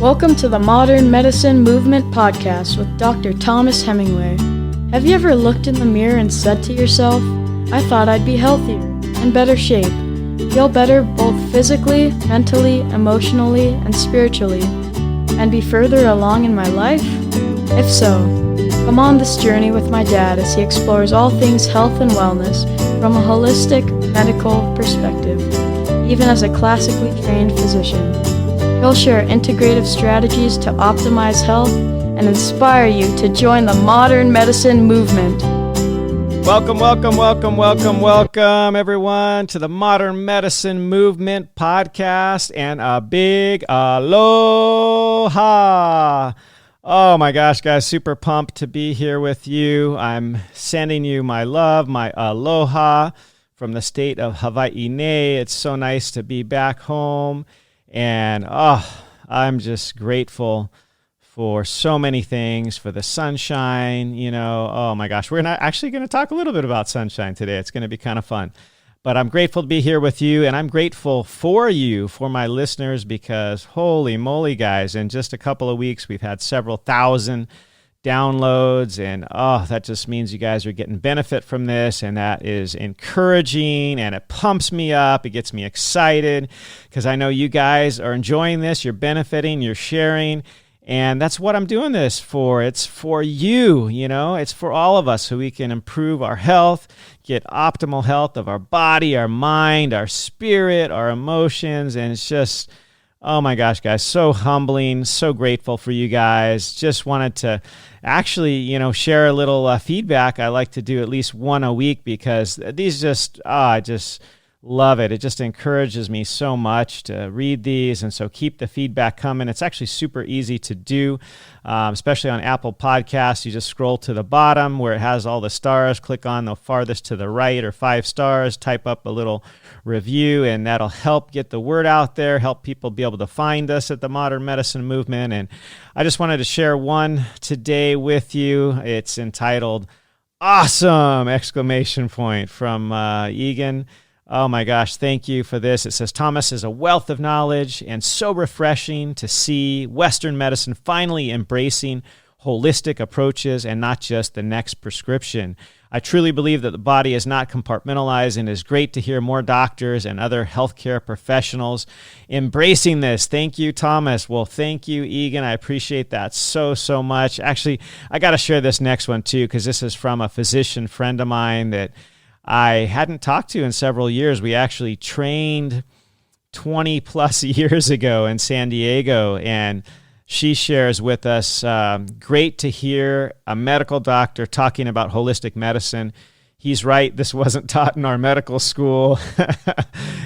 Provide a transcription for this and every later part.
Welcome to the Modern Medicine Movement Podcast with Dr. Thomas Hemingway. Have you ever looked in the mirror and said to yourself, I thought I'd be healthier, in better shape, feel better both physically, mentally, emotionally, and spiritually, and be further along in my life? If so, come on this journey with my dad as he explores all things health and wellness from a holistic medical perspective, even as a classically trained physician. He'll share integrative strategies to optimize health and inspire you to join the modern medicine movement. Welcome, everyone, to the Modern Medicine Movement Podcast, and a big aloha. Oh my gosh, guys, super pumped to be here with you. I'm sending you my love, my aloha from the state of Hawaii. It's so nice to be back home. And I'm just grateful for so many things, for the sunshine, oh my gosh. We're actually going to talk a little bit about sunshine today. It's going to be kind of fun. But I'm grateful to be here with you, and I'm grateful for you, for my listeners, because holy moly, guys, in just a couple of weeks, we've had several thousand downloads, and that just means you guys are getting benefit from this, and that is encouraging, and it pumps me up. It gets me excited because I know you guys are enjoying this, you're benefiting, you're sharing, and that's what I'm doing this for. It's for you, it's for all of us so we can improve our health, get optimal health of our body, our mind, our spirit, our emotions, and it's just, oh my gosh, guys, so humbling, so grateful for you guys. Just wanted to actually, share a little feedback. I like to do at least one a week because these just, I just love it. It just encourages me so much to read these, and so keep the feedback coming. It's actually super easy to do, especially on Apple Podcasts. You just scroll to the bottom where it has all the stars, click on the farthest to the right or 5 stars, type up a little review, and that'll help get the word out there, help people be able to find us at the Modern Medicine Movement. And I just wanted to share one today with you. It's entitled "Awesome!" from Egan. Oh my gosh, thank you for this. It says, Thomas is a wealth of knowledge and so refreshing to see Western medicine finally embracing holistic approaches and not just the next prescription. I truly believe that the body is not compartmentalized, and it is great to hear more doctors and other healthcare professionals embracing this. Thank you, Thomas. Well, thank you, Egan. I appreciate that so much. Actually, I got to share this next one too, because this is from a physician friend of mine that I hadn't talked to in several years. We actually trained 20 plus years ago in San Diego, and she shares with us, great to hear a medical doctor talking about holistic medicine. He's right, this wasn't taught in our medical school,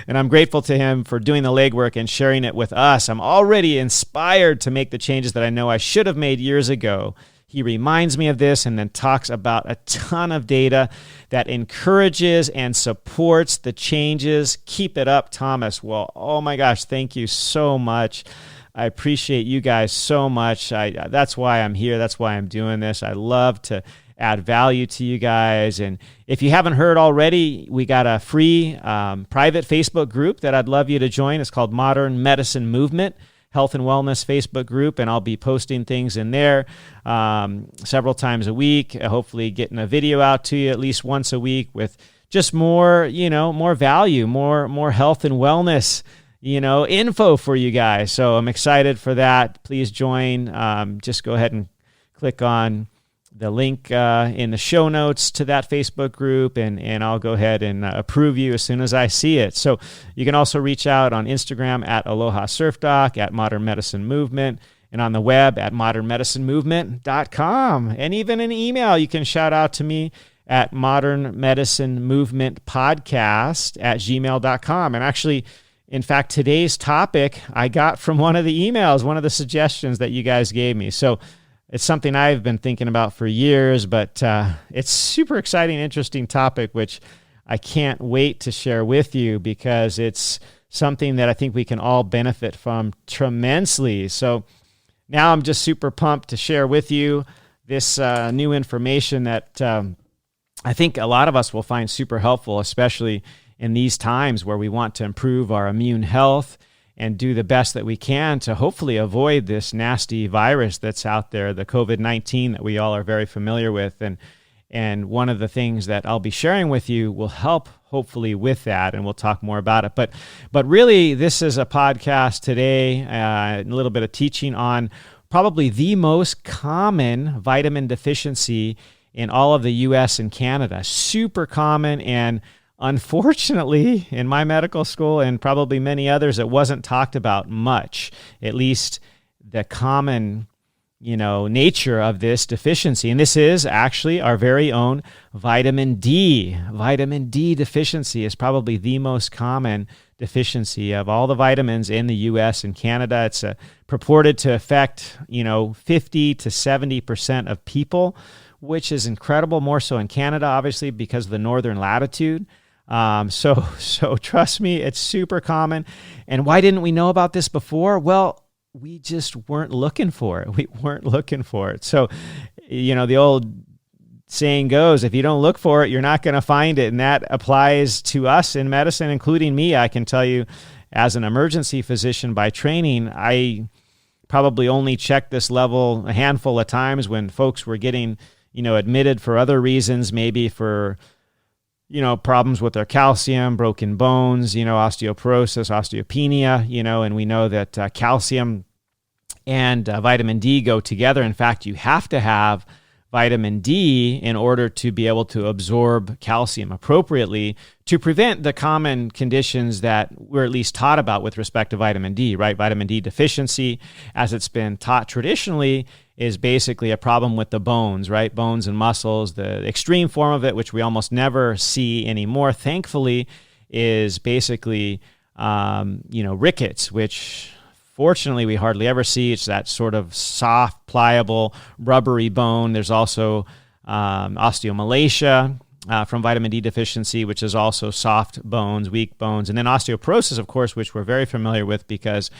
and I'm grateful to him for doing the legwork and sharing it with us. I'm already inspired to make the changes that I know I should have made years ago. He reminds me of this and then talks about a ton of data that encourages and supports the changes. Keep it up, Thomas. Well, oh my gosh, thank you so much. I appreciate you guys so much. That's why I'm here. That's why I'm doing this. I love to add value to you guys. And if you haven't heard already, we got a free private Facebook group that I'd love you to join. It's called Modern Medicine Movement Health and Wellness Facebook group, and I'll be posting things in there several times a week, hopefully getting a video out to you at least once a week with just more, more value, more health and wellness, info for you guys. So I'm excited for that. Please join. Just go ahead and click on the link in the show notes to that Facebook group, and I'll go ahead and approve you as soon as I see it. So you can also reach out on Instagram at Aloha Surf Doc, at Modern Medicine Movement, and on the web at modernmedicinemovement.com. And even an email, you can shout out to me at modernmedicinemovementpodcast@gmail.com. And actually, in fact, today's topic I got from one of the emails, one of the suggestions that you guys gave me. So it's something I've been thinking about for years, but it's super exciting, interesting topic, which I can't wait to share with you because it's something that I think we can all benefit from tremendously. So now I'm just super pumped to share with you this new information that I think a lot of us will find super helpful, especially in these times where we want to improve our immune health and do the best that we can to hopefully avoid this nasty virus that's out there, the COVID-19 that we all are very familiar with. And one of the things that I'll be sharing with you will help hopefully with that, and we'll talk more about it. But really, this is a podcast today, a little bit of teaching on probably the most common vitamin deficiency in all of the U.S. and Canada. Super common, and unfortunately, in my medical school and probably many others, it wasn't talked about much, at least the common nature of this deficiency. And this is actually our very own vitamin D. Vitamin D deficiency is probably the most common deficiency of all the vitamins in the U.S. and Canada. It's purported to affect, 50 to 70% of people, which is incredible, more so in Canada, obviously, because of the northern latitude. So trust me, it's super common. And why didn't we know about this before? Well, we just weren't looking for it. We weren't looking for it. So, the old saying goes, if you don't look for it, you're not going to find it. And that applies to us in medicine, including me. I can tell you, as an emergency physician by training, I probably only checked this level a handful of times when folks were getting, admitted for other reasons, maybe for problems with their calcium, broken bones, osteoporosis, osteopenia, and we know that calcium and vitamin D go together. In fact, you have to have vitamin D in order to be able to absorb calcium appropriately to prevent the common conditions that we're at least taught about with respect to vitamin D, right? Vitamin D deficiency, as it's been taught traditionally, is basically a problem with the bones, right? Bones and muscles. The extreme form of it, which we almost never see anymore, thankfully, is basically, rickets, which fortunately we hardly ever see. It's that sort of soft, pliable, rubbery bone. There's also osteomalacia from vitamin D deficiency, which is also soft bones, weak bones. And then osteoporosis, of course, which we're very familiar with because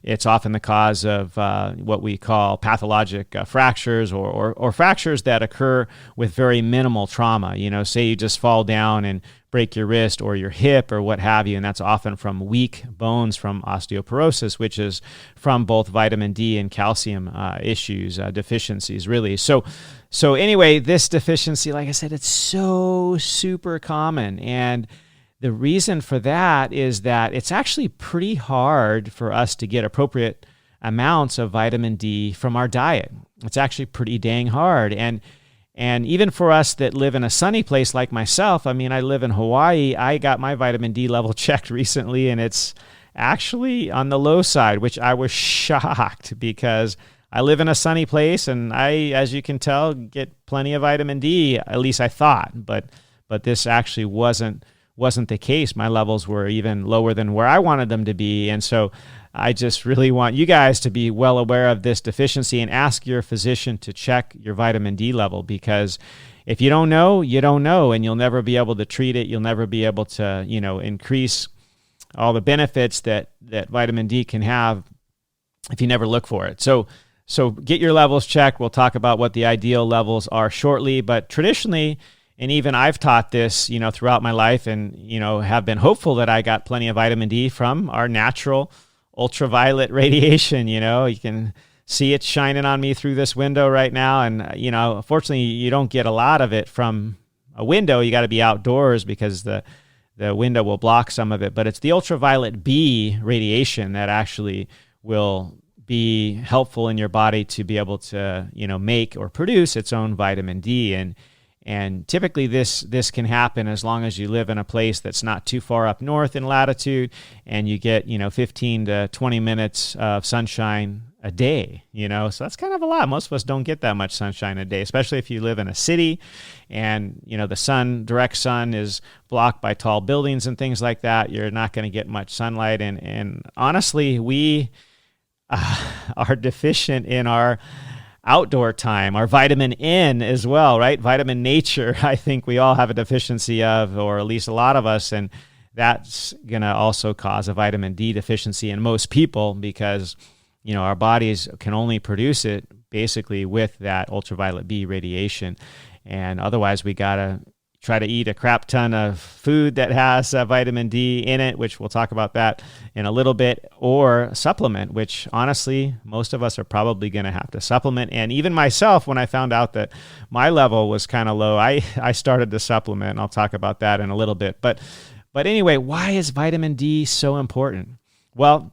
it's often the cause of what we call pathologic fractures or fractures that occur with very minimal trauma. Say you just fall down and break your wrist or your hip or what have you, and that's often from weak bones from osteoporosis, which is from both vitamin D and calcium issues, deficiencies, really. So anyway, this deficiency, like I said, it's so super common, and the reason for that is that it's actually pretty hard for us to get appropriate amounts of vitamin D from our diet. It's actually pretty dang hard, and even for us that live in a sunny place like myself, I live in Hawaii, I got my vitamin D level checked recently, and it's actually on the low side, which I was shocked because I live in a sunny place and I, as you can tell, get plenty of vitamin D, at least I thought, but this actually wasn't the case. My levels were even lower than where I wanted them to be, and so I just really want you guys to be well aware of this deficiency and ask your physician to check your vitamin D level, because if you don't know, you don't know, and you'll never be able to treat it. You'll never be able to, increase all the benefits that vitamin D can have if you never look for it. So get your levels checked. We'll talk about what the ideal levels are shortly, but traditionally, and even I've taught this, throughout my life and, have been hopeful that I got plenty of vitamin D from our natural ultraviolet radiation. You can see it shining on me through this window right now. And, unfortunately, you don't get a lot of it from a window. You got to be outdoors because the window will block some of it. But it's the ultraviolet B radiation that actually will be helpful in your body to be able to, make or produce its own vitamin D. And typically this can happen as long as you live in a place that's not too far up north in latitude and you get, 15 to 20 minutes of sunshine a day, so that's kind of a lot. Most of us don't get that much sunshine a day, especially if you live in a city and, the direct sun is blocked by tall buildings and things like that. You're not going to get much sunlight. And honestly, we are deficient in our outdoor time, our vitamin N as well, right? Vitamin nature, I think we all have a deficiency of, or at least a lot of us, and that's going to also cause a vitamin D deficiency in most people because, our bodies can only produce it basically with that ultraviolet B radiation. And otherwise, we got to try to eat a crap ton of food that has vitamin D in it, which we'll talk about that in a little bit, or supplement, which honestly, most of us are probably going to have to supplement. And even myself, when I found out that my level was kind of low, I started to supplement, and I'll talk about that in a little bit. But anyway, why is vitamin D so important? Well,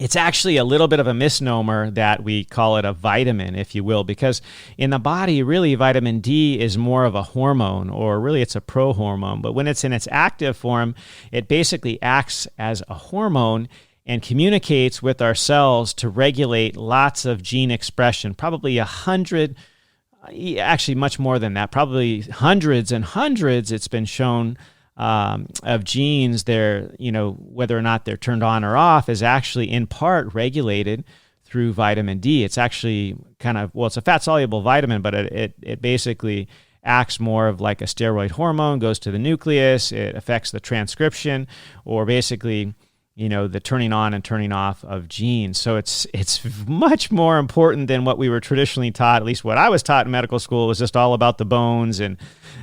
it's actually a little bit of a misnomer that we call it a vitamin, if you will, because in the body, really, vitamin D is more of a hormone, or really it's a prohormone. But when it's in its active form, it basically acts as a hormone and communicates with our cells to regulate lots of gene expression, probably 100, actually much more than that, probably hundreds and hundreds, it's been shown, of genes, they're, whether or not they're turned on or off, is actually in part regulated through vitamin D. It's actually it's a fat-soluble vitamin, but it basically acts more of like a steroid hormone, goes to the nucleus, it affects the transcription, or basically, the turning on and turning off of genes. So it's much more important than what we were traditionally taught. At least what I was taught in medical school was just all about the bones and,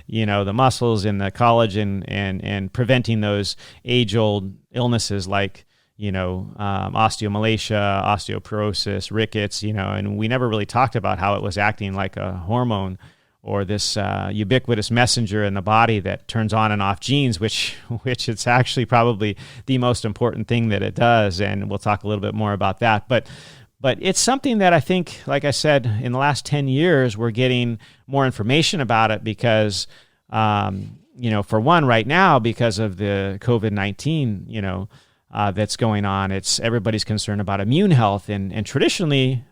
the muscles and the collagen and preventing those age-old illnesses like, osteomalacia, osteoporosis, rickets, and we never really talked about how it was acting like a hormone or this ubiquitous messenger in the body that turns on and off genes, which it's actually probably the most important thing that it does, and we'll talk a little bit more about that. But it's something that I think, like I said, in the last 10 years, we're getting more information about it because, for one, right now, because of the COVID-19, that's going on, everybody's concerned about immune health, and traditionally,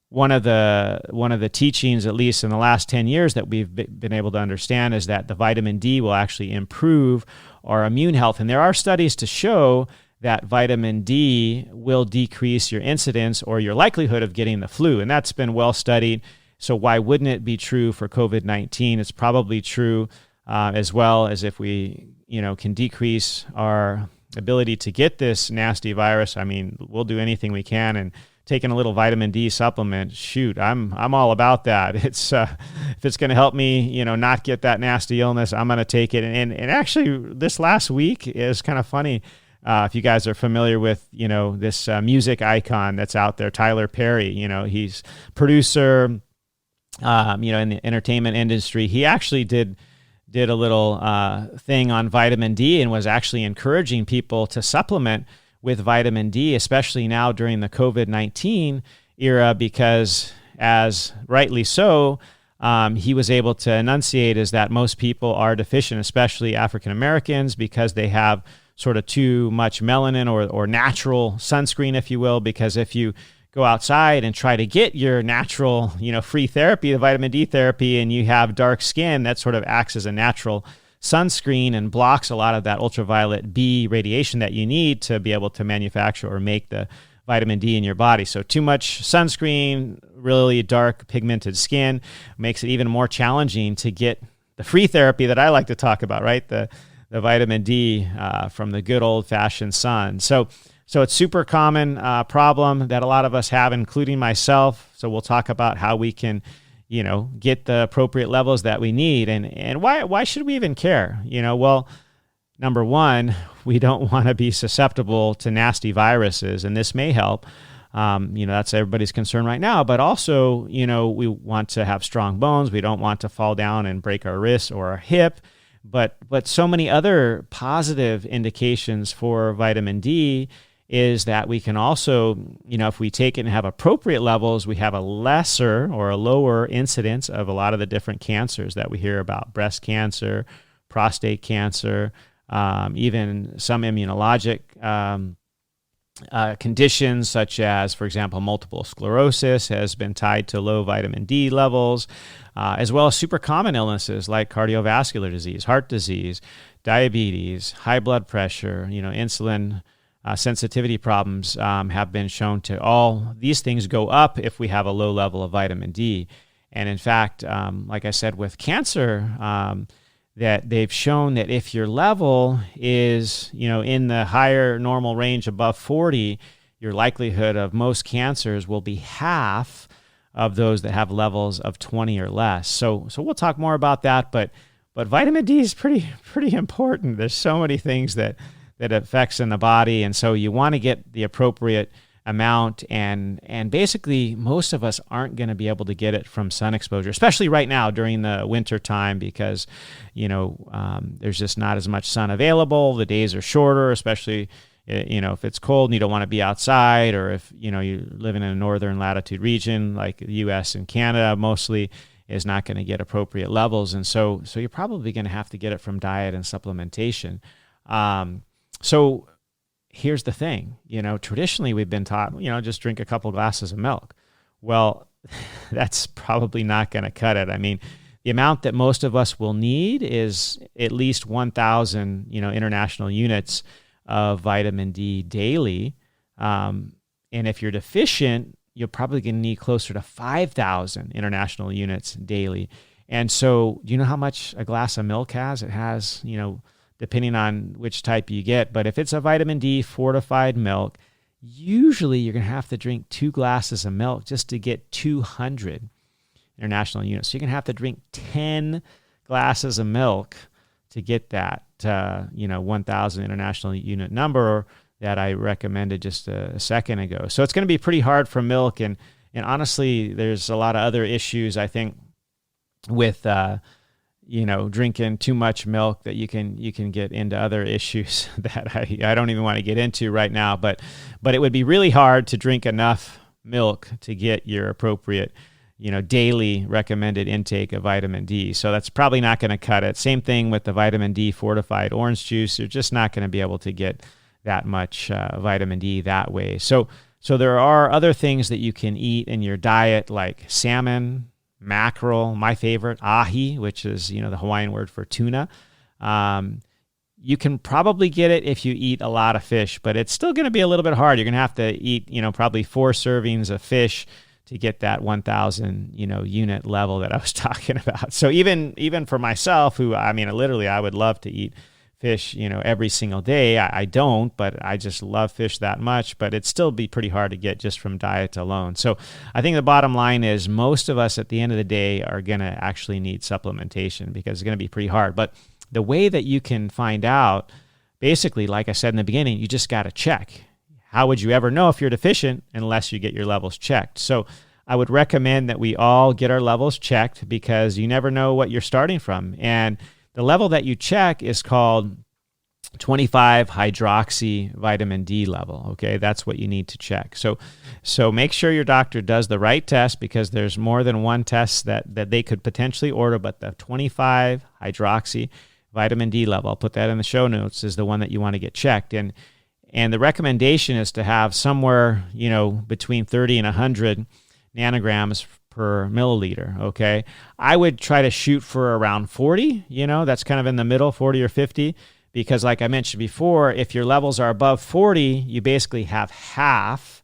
one of the teachings, at least in the last 10 years, that we've been able to understand is that the vitamin D will actually improve our immune health. And there are studies to show that vitamin D will decrease your incidence or your likelihood of getting the flu. And that's been well studied. So why wouldn't it be true for COVID-19? It's probably true as well, as if we, can decrease our ability to get this nasty virus. I mean, we'll do anything we can, and taking a little vitamin D supplement, shoot, I'm all about that. It's if it's going to help me, not get that nasty illness, I'm going to take it. And actually, this last week is kind of funny. If you guys are familiar with, this music icon that's out there, Tyler Perry, he's producer, in the entertainment industry. He actually did a little thing on vitamin D and was actually encouraging people to supplement with vitamin D, especially now during the COVID-19 era, because, as rightly so, he was able to enunciate is that most people are deficient, especially African Americans, because they have sort of too much melanin or natural sunscreen, if you will, because if you go outside and try to get your natural, free therapy, the vitamin D therapy, and you have dark skin, that sort of acts as a natural sunscreen and blocks a lot of that ultraviolet B radiation that you need to be able to manufacture or make the vitamin D in your body. So too much sunscreen, really dark pigmented skin, makes it even more challenging to get the free therapy that I like to talk about, right? The vitamin D from the good old-fashioned sun. So it's super common problem that a lot of us have, including myself. So we'll talk about how we can get the appropriate levels that we need. And why should we even care? Well, number one, we don't want to be susceptible to nasty viruses, and this may help. That's everybody's concern right now. But also, we want to have strong bones. We don't want to fall down and break our wrist or our hip. But so many other positive indications for vitamin D is that we can also, if we take it and have appropriate levels, we have a lesser or a lower incidence of a lot of the different cancers that we hear about: breast cancer, prostate cancer, even some immunologic conditions such as, for example, multiple sclerosis has been tied to low vitamin D levels, as well as super common illnesses like cardiovascular disease, heart disease, diabetes, high blood pressure, insulin sensitivity problems have been shown to all these things go up if we have a low level of vitamin D. And in fact, like I said, with cancer, that they've shown that if your level is, in the higher normal range above 40, your likelihood of most cancers will be half of those that have levels of 20 or less. So we'll talk more about that, but But vitamin D is pretty important. There's so many things that affects in the body, and so you want to get the appropriate amount, and basically most of us aren't going to be able to get it from sun exposure, especially right now during the winter time, because there's just not as much sun available. The days are shorter, especially if it's cold and you don't want to be outside, or if you live in a northern latitude region like the US and Canada mostly is not going to get appropriate levels, and so you're probably going to have to get it from diet and supplementation. So here's the thing, traditionally we've been taught, just drink a couple glasses of milk. Well, that's probably not going to cut it. I mean, the amount that most of us will need is at least 1,000, international units of vitamin D daily. And if you're deficient, you're probably going to need closer to 5,000 international units daily. And so do you know how much a glass of milk has? It has, depending on which type you get. But if it's a vitamin D fortified milk, usually you're going to have to drink 2 glasses of milk just to get 200 international units. So you're going to have to drink 10 glasses of milk to get that, 1,000 international unit number that I recommended just a second ago. So it's going to be pretty hard for milk. And honestly, there's a lot of other issues, I think, with drinking too much milk that you can get into other issues that I don't even want to get into right now. But it would be really hard to drink enough milk to get your appropriate, daily recommended intake of vitamin D. So that's probably not going to cut it. Same thing with the vitamin D fortified orange juice. You're just not going to be able to get that much vitamin D that way. So there are other things that you can eat in your diet, like salmon, mackerel, my favorite, ahi, which is, the Hawaiian word for tuna. You can probably get it if you eat a lot of fish, but it's still going to be a little bit hard. You're going to have to eat, probably 4 servings of fish to get that 1,000, unit level that I was talking about. So even for myself, who, literally I would love to eat fish, every single day. I don't, but I just love fish that much, but it'd still be pretty hard to get just from diet alone. So I think the bottom line is most of us at the end of the day are going to actually need supplementation because it's going to be pretty hard. But the way that you can find out, basically, like I said in the beginning, you just got to check. How would you ever know if you're deficient unless you get your levels checked? So I would recommend that we all get our levels checked because you never know what you're starting from. And the level that you check is called 25 hydroxy vitamin D level. Okay, that's what you need to check. So make sure your doctor does the right test because there's more than one test that they could potentially order, but the 25 hydroxy vitamin D level, I'll put that in the show notes, is the one that you want to get checked. And the recommendation is to have somewhere, between 30 and 100 nanograms per milliliter, okay? I would try to shoot for around 40, that's kind of in the middle, 40 or 50, because like I mentioned before, if your levels are above 40, you basically have half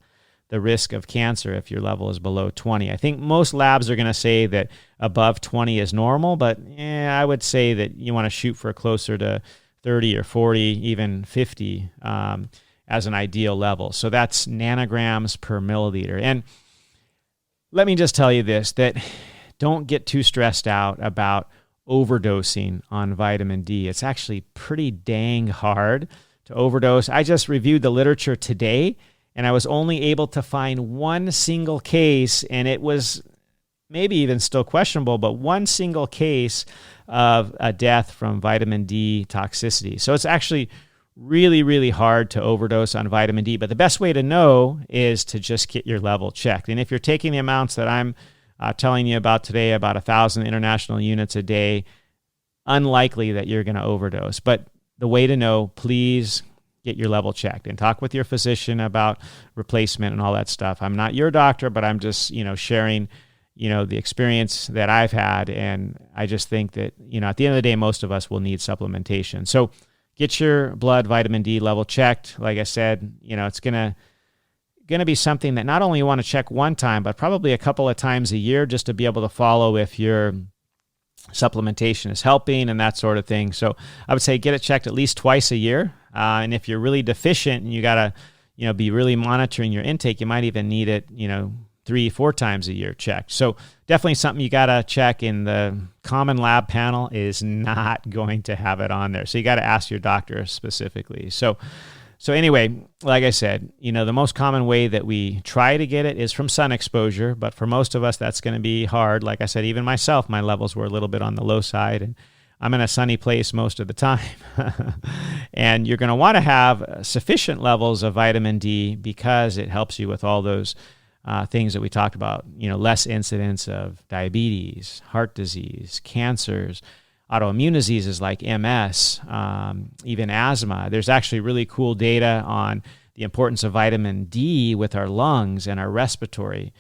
the risk of cancer if your level is below 20. I think most labs are going to say that above 20 is normal, but I would say that you want to shoot for closer to 30 or 40, even 50 as an ideal level. So that's nanograms per milliliter. And let me just tell you this, that don't get too stressed out about overdosing on vitamin D. It's actually pretty dang hard to overdose. I just reviewed the literature today, and I was only able to find one single case, and it was maybe even still questionable, but one single case of a death from vitamin D toxicity. So it's actually really, really hard to overdose on vitamin D. But the best way to know is to just get your level checked. And if you're taking the amounts that I'm telling you about today, about 1,000 international units a day, unlikely that you're going to overdose. But the way to know, please get your level checked and talk with your physician about replacement and all that stuff. I'm not your doctor, but I'm just, sharing, the experience that I've had. And I just think that, at the end of the day, most of us will need supplementation. So get your blood vitamin D level checked. Like I said, it's going to be something that not only you want to check one time, but probably a couple of times a year just to be able to follow if your supplementation is helping and that sort of thing. So I would say get it checked at least twice a year. And if you're really deficient and you got to, be really monitoring your intake, you might even need it, 3-4 times a year checked. So definitely something you got to check, in the common lab panel is not going to have it on there. So you got to ask your doctor specifically. So anyway, like I said, the most common way that we try to get it is from sun exposure, but for most of us, that's going to be hard. Like I said, even myself, my levels were a little bit on the low side, and I'm in a sunny place most of the time. And you're going to want to have sufficient levels of vitamin D because it helps you with all those things that we talked about, less incidence of diabetes, heart disease, cancers, autoimmune diseases like MS, even asthma. There's actually really cool data on the importance of vitamin D with our lungs and our respiratory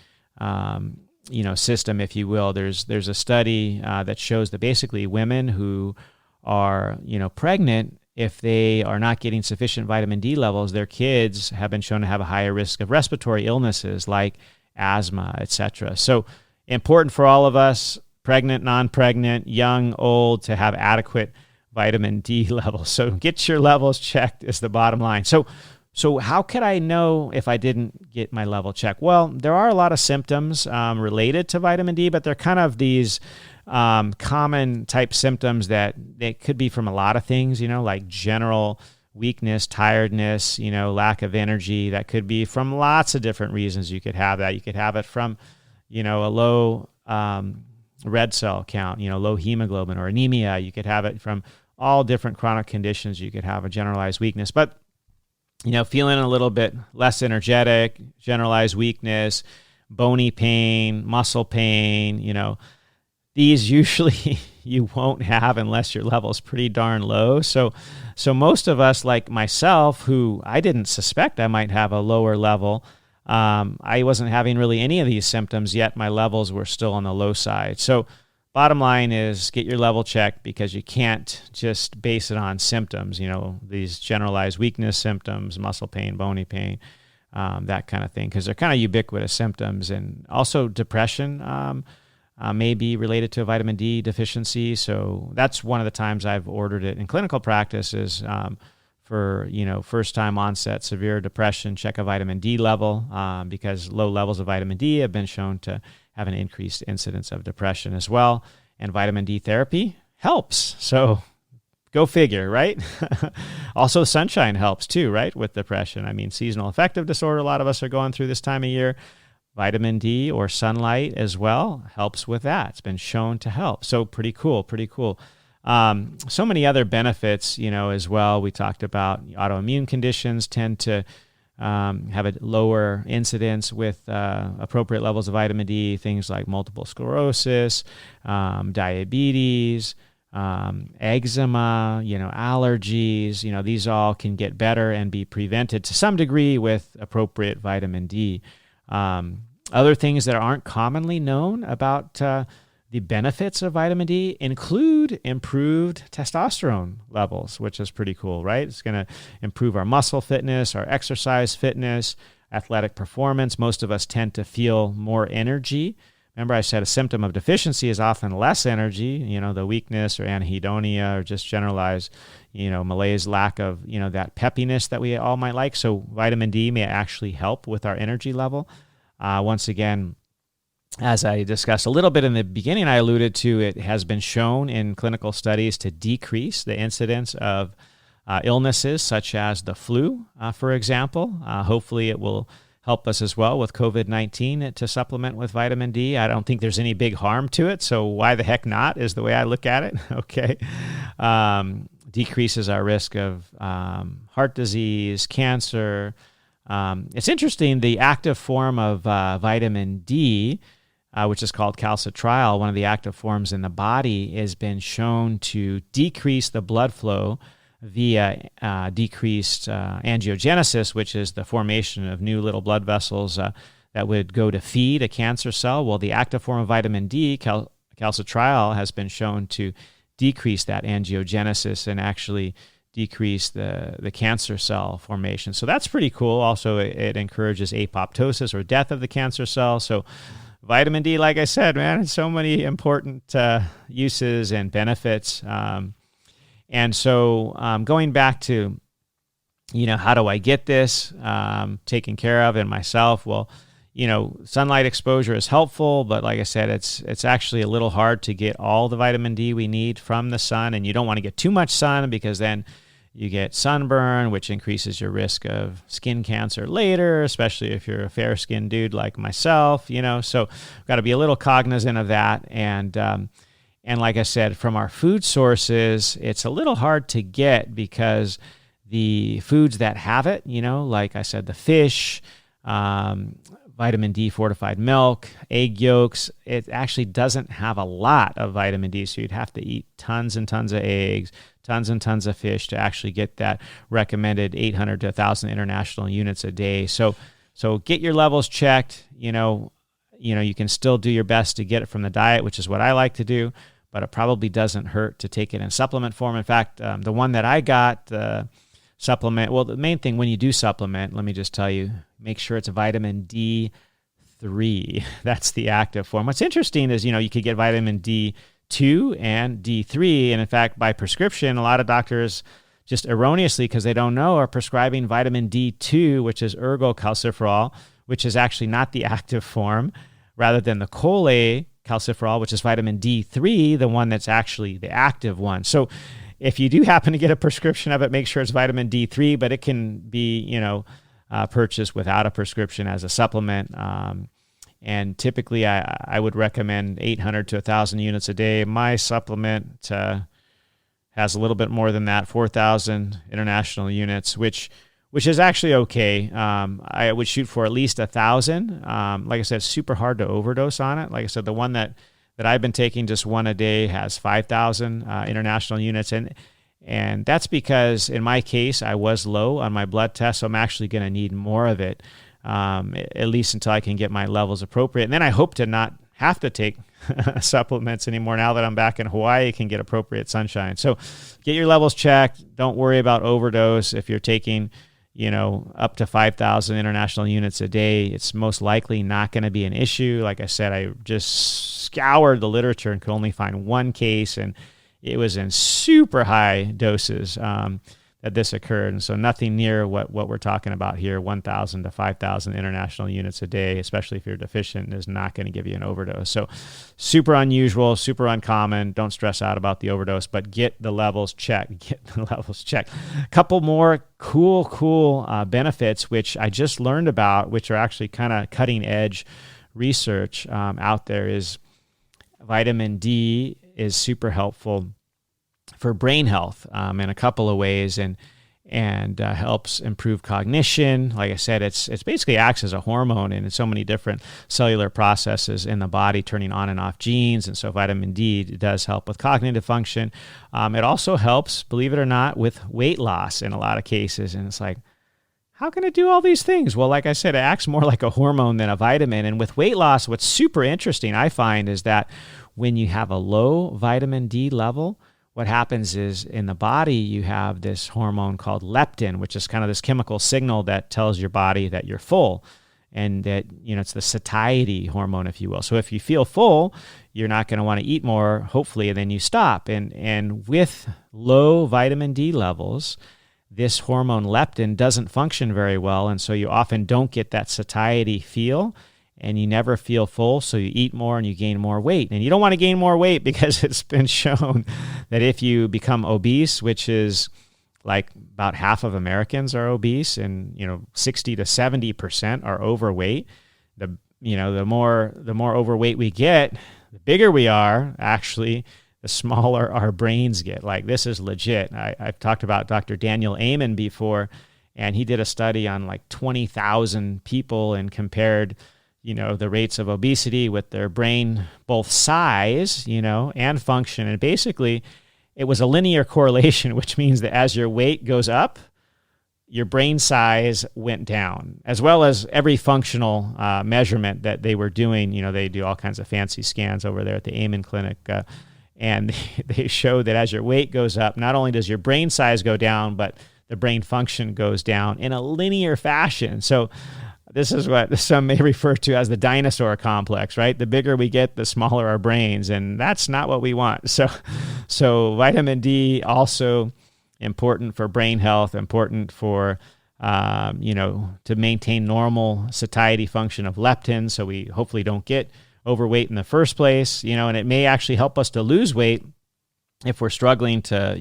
system, if you will. There's a study that shows that basically women who are, pregnant, if they are not getting sufficient vitamin D levels, their kids have been shown to have a higher risk of respiratory illnesses like asthma, etc. So important for all of us, pregnant, non-pregnant, young, old, to have adequate vitamin D levels. So get your levels checked is the bottom line. So how could I know if I didn't get my level checked? Well, there are a lot of symptoms related to vitamin D, but they're kind of these common type symptoms that they could be from a lot of things, like general weakness, tiredness, lack of energy. That could be from lots of different reasons. You could have that. You could have it from, a low red cell count, low hemoglobin or anemia. You could have it from all different chronic conditions. You could have a generalized weakness, but feeling a little bit less energetic, generalized weakness, bony pain, muscle pain, these usually you won't have unless your level's pretty darn low. So most of us, like myself, who I didn't suspect I might have a lower level, I wasn't having really any of these symptoms, yet my levels were still on the low side. So bottom line is get your level checked, because you can't just base it on symptoms, these generalized weakness symptoms, muscle pain, bony pain, that kind of thing, because they're kind of ubiquitous symptoms. And also depression may be related to a vitamin D deficiency. So that's one of the times I've ordered it in clinical practice is for first-time onset severe depression, check a vitamin D level, because low levels of vitamin D have been shown to have an increased incidence of depression as well. And vitamin D therapy helps. So go figure, right? Also, sunshine helps too, right, with depression. I mean, seasonal affective disorder, a lot of us are going through this time of year. Vitamin D or sunlight as well helps with that. It's been shown to help. So pretty cool. So many other benefits, as well. We talked about autoimmune conditions tend to have a lower incidence with appropriate levels of vitamin D, things like multiple sclerosis, diabetes, eczema, allergies, these all can get better and be prevented to some degree with appropriate vitamin D. Other things that aren't commonly known about the benefits of vitamin D include improved testosterone levels, which is pretty cool, right? It's going to improve our muscle fitness, our exercise fitness, athletic performance. Most of us tend to feel more energy. Remember, I said a symptom of deficiency is often less energy, the weakness or anhedonia or just generalized, malaise, lack of, that peppiness that we all might like. So vitamin D may actually help with our energy level. Once again, as I discussed a little bit in the beginning, I alluded to it has been shown in clinical studies to decrease the incidence of illnesses such as the flu, for example. Hopefully it will help us as well with COVID-19 to supplement with vitamin D. I don't think there's any big harm to it, so why the heck not is the way I look at it, okay? Decreases our risk of heart disease, cancer. It's interesting, the active form of vitamin D, which is called calcitriol, one of the active forms in the body, has been shown to decrease the blood flow via decreased angiogenesis, which is the formation of new little blood vessels that would go to feed a cancer cell. Well, the active form of vitamin D, calcitriol, has been shown to decrease that angiogenesis and actually decrease the cancer cell formation. So that's pretty cool. Also, it encourages apoptosis or death of the cancer cell. So vitamin D, like I said, man, so many important uses and benefits. And so going back to, how do I get this taken care of in myself? Well, sunlight exposure is helpful, but like I said, it's actually a little hard to get all the vitamin D we need from the sun, and you don't want to get too much sun because then you get sunburn, which increases your risk of skin cancer later, especially if you're a fair-skinned dude like myself, so we've got to be a little cognizant of that. And like I said, from our food sources, it's a little hard to get because the foods that have it, like I said, the fish, vitamin D fortified milk, egg yolks, it actually doesn't have a lot of vitamin D. So you'd have to eat tons and tons of eggs, tons and tons of fish to actually get that recommended 800 to 1,000 international units a day. So get your levels checked. You can still do your best to get it from the diet, which is what I like to do, but it probably doesn't hurt to take it in supplement form. In fact, the one that I got, supplement, well, the main thing when you do supplement, let me just tell you, make sure it's vitamin D3. That's the active form. What's interesting is, you could get vitamin D2 and D3. And in fact, by prescription, a lot of doctors just erroneously, because they don't know, are prescribing vitamin D2, which is ergocalciferol, which is actually not the active form, rather than the cholecalciferol, which is vitamin D3, the one that's actually the active one. So if you do happen to get a prescription of it, make sure it's vitamin D3, but it can be, purchased without a prescription as a supplement. And typically I would recommend 800 to 1,000 units a day. My supplement has a little bit more than that, 4,000 international units, which is actually okay. I would shoot for at least 1,000. Like I said, it's super hard to overdose on it. Like I said, the one that I've been taking, just one a day, has 5,000 international units. And that's because in my case, I was low on my blood test, so I'm actually going to need more of it, at least until I can get my levels appropriate. And then I hope to not have to take supplements anymore now that I'm back in Hawaii, can get appropriate sunshine. So get your levels checked. Don't worry about overdose. If you're taking up to 5,000 international units a day, it's most likely not going to be an issue. Like I said, I just scoured the literature and could only find one case, and it was in super high doses that this occurred. And so nothing near what we're talking about here, 1,000 to 5,000 international units a day, especially if you're deficient, is not going to give you an overdose. So super unusual, super uncommon. Don't stress out about the overdose, but get the levels checked. A couple more cool benefits, which I just learned about, which are actually kind of cutting edge research out there, is vitamin D is super helpful for brain health in a couple of ways, and helps improve cognition. Like I said, it's basically acts as a hormone in so many different cellular processes in the body, turning on and off genes. And so vitamin D does help with cognitive function. It also helps, believe it or not, with weight loss in a lot of cases. And it's like, how can it do all these things? Well, like I said, it acts more like a hormone than a vitamin. And with weight loss, what's super interesting, I find, is that when you have a low vitamin D level, what happens is in the body, you have this hormone called leptin, which is kind of this chemical signal that tells your body that you're full, and that, it's the satiety hormone, if you will. So if you feel full, you're not going to want to eat more, hopefully, and then you stop. And with low vitamin D levels, this hormone leptin doesn't function very well, and so you often don't get that satiety feel, and you never feel full, so you eat more and you gain more weight. And you don't want to gain more weight because it's been shown that if you become obese, which is like about half of Americans are obese, and 60 to 70% are overweight. The more overweight we get, the bigger we are, actually, the smaller our brains get. Like, this is legit. I've talked about Dr. Daniel Amen before, and he did a study on like 20,000 people and compared the rates of obesity with their brain, both size, and function. And basically, it was a linear correlation, which means that as your weight goes up, your brain size went down, as well as every functional measurement that they were doing. They do all kinds of fancy scans over there at the Amen Clinic. And they show that as your weight goes up, not only does your brain size go down, but the brain function goes down in a linear fashion. So this is what some may refer to as the dinosaur complex, right? The bigger we get, the smaller our brains, and that's not what we want. So vitamin D also important for brain health, important for to maintain normal satiety function of leptin, so we hopefully don't get overweight in the first place, and it may actually help us to lose weight if we're struggling to,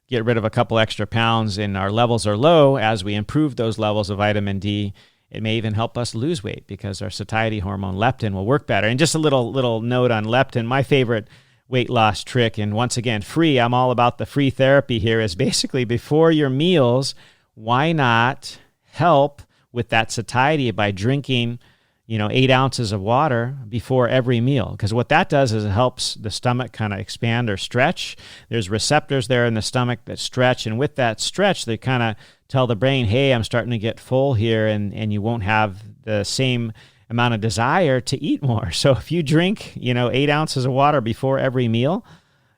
get rid of a couple extra pounds and our levels are low. As we improve those levels of vitamin D, it may even help us lose weight because our satiety hormone leptin will work better. And just a little note on leptin, my favorite weight loss trick, and once again, free, I'm all about the free therapy here, is basically before your meals, why not help with that satiety by drinking 8 ounces of water before every meal? Because what that does is it helps the stomach kind of expand or stretch. There's receptors there in the stomach that stretch, and with that stretch, they kind of tell the brain, hey, I'm starting to get full here, and you won't have the same amount of desire to eat more. So if you drink, 8 ounces of water before every meal,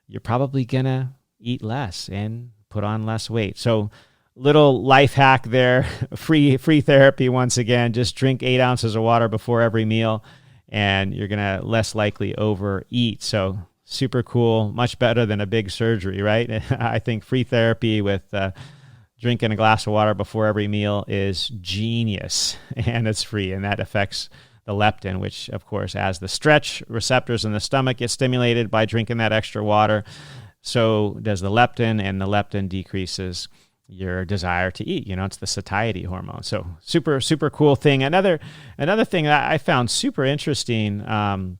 you're probably going to eat less and put on less weight. So little life hack there, free therapy once again, just drink 8 ounces of water before every meal and you're going to less likely overeat. So super cool, much better than a big surgery, right? I think free therapy with drinking a glass of water before every meal is genius, and it's free, and that affects the leptin, which of course, as the stretch receptors in the stomach get stimulated by drinking that extra water, so does the leptin, and the leptin decreases your desire to eat. It's the satiety hormone. So super, super cool thing. Another thing that I found super interesting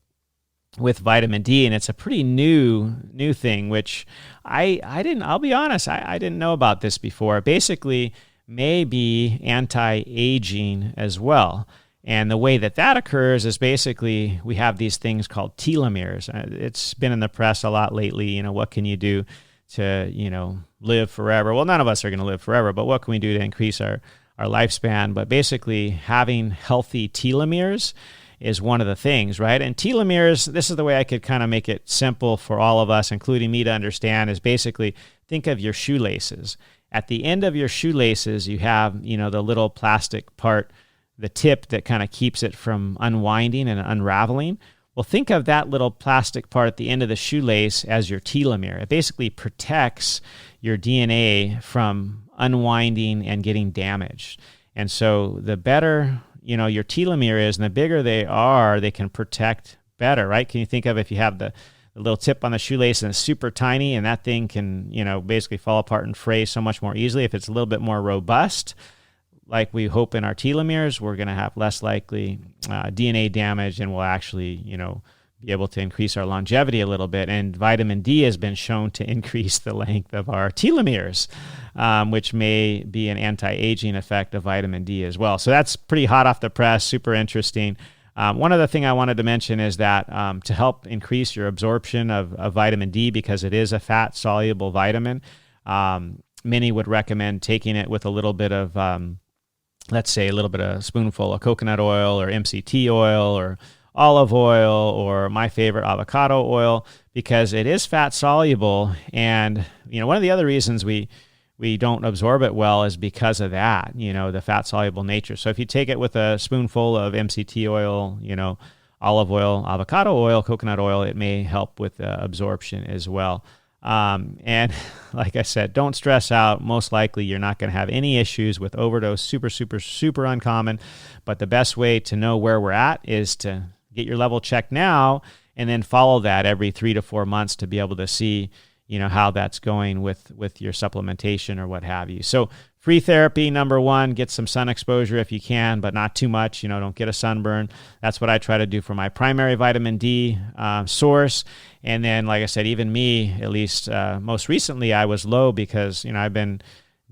with vitamin D, and it's a pretty new thing, which I'll be honest, I didn't know about this before. Basically, may be anti-aging as well. And the way that occurs is basically we have these things called telomeres. It's been in the press a lot lately. What can you do to, live forever? Well, none of us are going to live forever, but what can we do to increase our lifespan? But basically having healthy telomeres is one of the things, right? And telomeres, this is the way I could kind of make it simple for all of us, including me, to understand, is basically think of your shoelaces. At the end of your shoelaces, you have, the little plastic part, the tip that kind of keeps it from unwinding and unraveling. Well, think of that little plastic part at the end of the shoelace as your telomere. It basically protects your DNA from unwinding and getting damaged. And so the better, your telomere is, and the bigger they are, they can protect better, right? Can you think of if you have the little tip on the shoelace and it's super tiny, and that thing can, basically fall apart and fray so much more easily. If it's a little bit more robust, like we hope in our telomeres, we're going to have less likely DNA damage, and we'll actually, be able to increase our longevity a little bit. And vitamin D has been shown to increase the length of our telomeres, which may be an anti-aging effect of vitamin D as well. So that's pretty hot off the press, super interesting. One other thing I wanted to mention is that to help increase your absorption of vitamin D, because it is a fat-soluble vitamin, many would recommend taking it with a little bit of let's say a little bit of spoonful of coconut oil or MCT oil or olive oil, or my favorite, avocado oil, because it is fat soluble. And, one of the other reasons we don't absorb it well is because of that, the fat soluble nature. So if you take it with a spoonful of MCT oil, olive oil, avocado oil, coconut oil, it may help with absorption as well. And like I said, don't stress out. Most likely you're not going to have any issues with overdose. Super, super, super uncommon. But the best way to know where we're at is to get your level checked now and then follow that every 3 to 4 months to be able to see, how that's going with your supplementation or what have you. So free therapy, number one, get some sun exposure if you can, but not too much. Don't get a sunburn. That's what I try to do for my primary vitamin D source. And then, like I said, even me, at least most recently, I was low because, I've been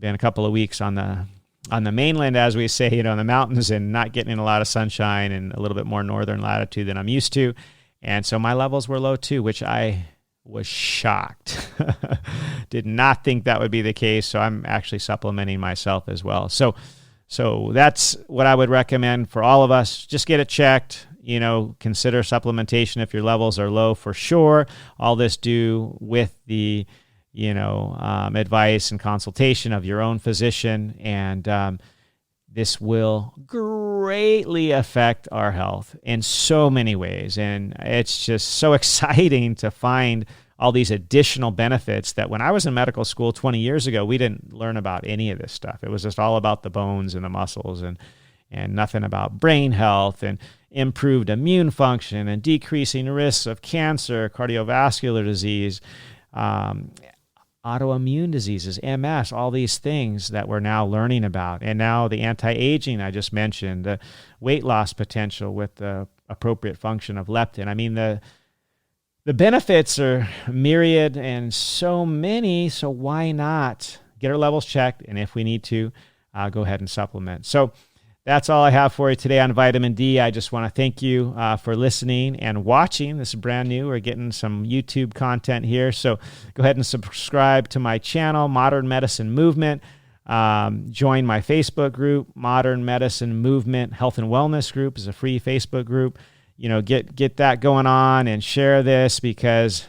a couple of weeks on the mainland, as we say, in the mountains, and not getting in a lot of sunshine and a little bit more northern latitude than I'm used to. And so my levels were low too, which I was shocked. Did not think that would be the case. So I'm actually supplementing myself as well. So that's what I would recommend for all of us. Just get it checked. Consider supplementation if your levels are low for sure. All this do with the, advice and consultation of your own physician. And this will greatly affect our health in so many ways. And it's just so exciting to find all these additional benefits that when I was in medical school 20 years ago, we didn't learn about any of this stuff. It was just all about the bones and the muscles and nothing about brain health and improved immune function and decreasing risks of cancer, cardiovascular disease, autoimmune diseases, MS, all these things that we're now learning about. And now the anti-aging I just mentioned, the weight loss potential with the appropriate function of leptin. I mean, the benefits are myriad and so many, so why not get our levels checked? And if we need to, go ahead and supplement. So that's all I have for you today on vitamin D. I just want to thank you for listening and watching. This is brand new. We're getting some YouTube content here. So go ahead and subscribe to my channel, Modern Medicine Movement. Join my Facebook group, Modern Medicine Movement Health and Wellness Group is a free Facebook group. Get that going on and share this because,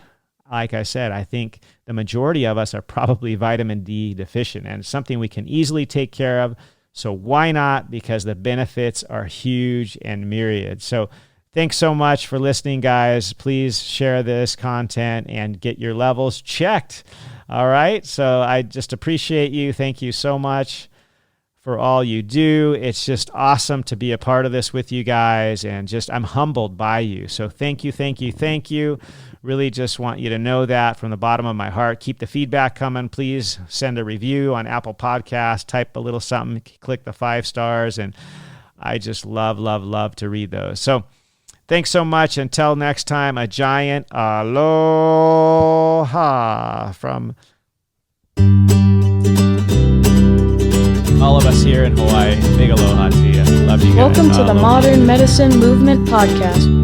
like I said, I think the majority of us are probably vitamin D deficient and it's something we can easily take care of. So why not? Because the benefits are huge and myriad. So thanks so much for listening, guys. Please share this content and get your levels checked. All right. So I just appreciate you. Thank you so much for all you do. It's just awesome to be a part of this with you guys. And I'm humbled by you. So thank you, thank you, thank you. Really just want you to know that from the bottom of my heart. Keep the feedback coming. Please send a review on Apple Podcasts. Type a little something. Click the 5 stars. And I just love to read those. So thanks so much. Until next time, a giant aloha from all of us here in Hawaii. Big aloha to you. Love you guys. Welcome to the Modern Medicine Movement Podcast.